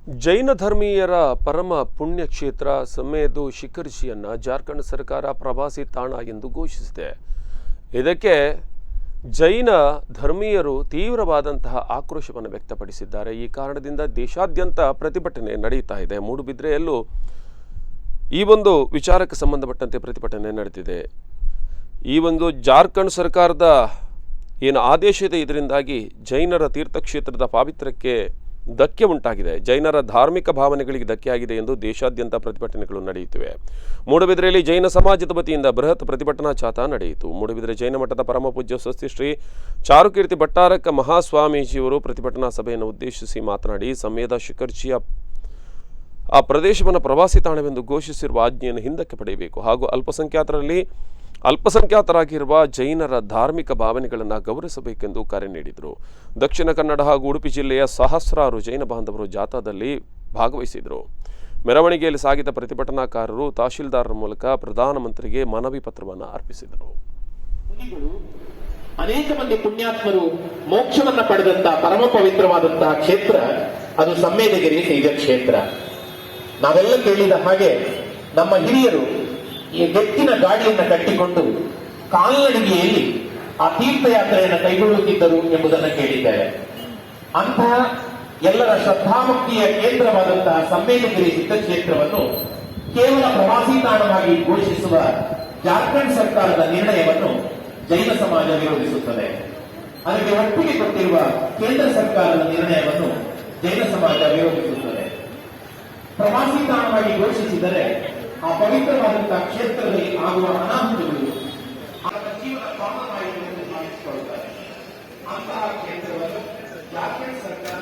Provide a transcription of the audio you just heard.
ಜೈನ ಧರ್ಮೀಯರ ಪರಮ ಪುಣ್ಯ ಕ್ಷೇತ್ರ ಸಮ್ಮೇದು ಶಿಖರ್ಜಿಯನ್ನು ಜಾರ್ಖಂಡ್ ಸರ್ಕಾರ ಪ್ರವಾಸಿ ತಾಣ ಎಂದು ಘೋಷಿಸಿದೆ. ಇದಕ್ಕೆ ಜೈನ ಧರ್ಮೀಯರು ತೀವ್ರವಾದಂತಹ ಆಕ್ರೋಶವನ್ನು ವ್ಯಕ್ತಪಡಿಸಿದ್ದಾರೆ. ಈ ಕಾರಣದಿಂದ ದೇಶಾದ್ಯಂತ ಪ್ರತಿಭಟನೆ ನಡೆಯುತ್ತಾ ಇದೆ. ಮೂಡುಬಿದ್ರೆಯಲ್ಲೂ ಈ ಒಂದು ವಿಚಾರಕ್ಕೆ ಸಂಬಂಧಪಟ್ಟಂತೆ ಪ್ರತಿಭಟನೆ ನಡೆದಿದೆ. ಈ ಒಂದು ಜಾರ್ಖಂಡ್ ಸರ್ಕಾರದ ಏನು ಆದೇಶ ಇದೆ, ಇದರಿಂದಾಗಿ ಜೈನರ ತೀರ್ಥಕ್ಷೇತ್ರದ ಪಾವಿತ್ರ್ಯಕ್ಕೆ ಧಕ್ಕೆ ಉಂಟಾಗಿದೆ. ಜೈನರ ಧಾರ್ಮಿಕ ಭಾವನೆಗಳಿಗೆ ಧಕ್ಕೆಯಾಗಿದೆ ಎಂದು ದೇಶಾದ್ಯಂತ ಪ್ರತಿಭಟನೆಗಳು ನಡೆಯುತ್ತಿವೆ. ಮೂಡುಬಿದ್ರೆಯಲ್ಲಿ ಜೈನ ಸಮಾಜದ ವತಿಯಿಂದ ಬೃಹತ್ ಪ್ರತಿಭಟನಾ ಜಾಥಾ ನಡೆಯಿತು. ಮೂಡುಬಿದ್ರೆ ಜೈನ ಮಠದ ಪರಮ ಪೂಜ್ಯ ಸ್ವಸ್ತಿ ಶ್ರೀ ಚಾರುಕೀರ್ತಿ ಭಟ್ಟಾರಕ ಮಹಾಸ್ವಾಮೀಜಿಯವರು ಪ್ರತಿಭಟನಾ ಸಭೆಯನ್ನು ಉದ್ದೇಶಿಸಿ ಮಾತನಾಡಿ, ಸಮ್ಮೇದ ಶಿಖರ್ಜಿಯ ಆ ಪ್ರದೇಶವನ್ನು ಪ್ರವಾಸಿ ತಾಣವೆಂದು ಘೋಷಿಸಿರುವ ಆಜ್ಞೆಯನ್ನು ಹಿಂದಕ್ಕೆ ಪಡೆಯಬೇಕು ಹಾಗೂ ಅಲ್ಪಸಂಖ್ಯಾತರಾಗಿರುವ ಜೈನರ ಧಾರ್ಮಿಕ ಭಾವನೆಗಳನ್ನು ಗೌರವಿಸಬೇಕೆಂದು ಕರೆ ನೀಡಿದರು. ದಕ್ಷಿಣ ಕನ್ನಡ ಹಾಗೂ ಉಡುಪಿ ಜಿಲ್ಲೆಯ ಸಹಸ್ರಾರು ಜೈನ ಬಾಂಧವರು ಜಾಥಾದಲ್ಲಿ ಭಾಗವಹಿಸಿದರು. ಮೆರವಣಿಗೆಯಲ್ಲಿ ಸಾಗಿದ ಪ್ರತಿಭಟನಾಕಾರರು ತಹಶೀಲ್ದಾರರ ಮೂಲಕ ಪ್ರಧಾನಮಂತ್ರಿಗೆ ಮನವಿ ಪತ್ರವನ್ನು ಅರ್ಪಿಸಿದರು. ಅನೇಕ ಮಂದಿ ಪುಣ್ಯಾತ್ಮರು ಮೋಕ್ಷವನ್ನು ಪಡೆದಂತಹ ಪರಮ ಪವಿತ್ರವಾದಂತಹ ಕ್ಷೇತ್ರ ಅದು ಸಮ್ಮೇದಗಿರಿ ಶೈವ ಕ್ಷೇತ್ರ. ನಾವೆಲ್ಲ ಕೇಳಿದ ಹಾಗೆ ನಮ್ಮ ಹಿರಿಯರು ಈ ಎತ್ತಿನ ಗಾಡಿಯನ್ನು ಕಟ್ಟಿಕೊಂಡು ಕಾಲ್ನಡಿಗೆಯಲ್ಲಿ ಆ ತೀರ್ಥಯಾತ್ರೆಯನ್ನು ಕೈಗೊಳ್ಳುತ್ತಿದ್ದರು ಎಂಬುದನ್ನು ಕೇಳಿದ್ದೇವೆ. ಅಂತಹ ಎಲ್ಲರ ಶ್ರದ್ಧಾಭಕ್ತಿಯ ಕೇಂದ್ರವಾದಂತಹ ಸಮ್ಮೇದಗಿರಿ ಸಿದ್ಧಕ್ಷೇತ್ರವನ್ನು ಕೇವಲ ಪ್ರವಾಸಿ ತಾಣವಾಗಿ ಘೋಷಿಸುವ ಜಾರ್ಖಂಡ್ ಸರ್ಕಾರದ ನಿರ್ಣಯವನ್ನು ಜೈನ ಸಮಾಜ ವಿರೋಧಿಸುತ್ತದೆ. ಅದಕ್ಕೆ ಒಪ್ಪಿಗೆ ಕೊಟ್ಟಿರುವ ಕೇಂದ್ರ ಸರ್ಕಾರದ ನಿರ್ಣಯವನ್ನು ಜೈನ ಸಮಾಜ ವಿರೋಧಿಸುತ್ತದೆ. ಪ್ರವಾಸಿ ತಾಣವಾಗಿ ಘೋಷಿಸಿದರೆ ಆ ಪವಿತ್ರವಾದಂತಹ ಕ್ಷೇತ್ರದಲ್ಲಿ ಆಗುವ ಅನಾಹುತಗಳು ಅವರ ಜೀವನ ಪ್ರಾಣವಾಯಿತು ಎಂದು ಭಾವಿಸಿಕೊಳ್ಳುತ್ತಾರೆ. ಅಂತಹ ಕ್ಷೇತ್ರವನ್ನು ಜಾರ್ಖಂಡ್ ಸರ್ಕಾರ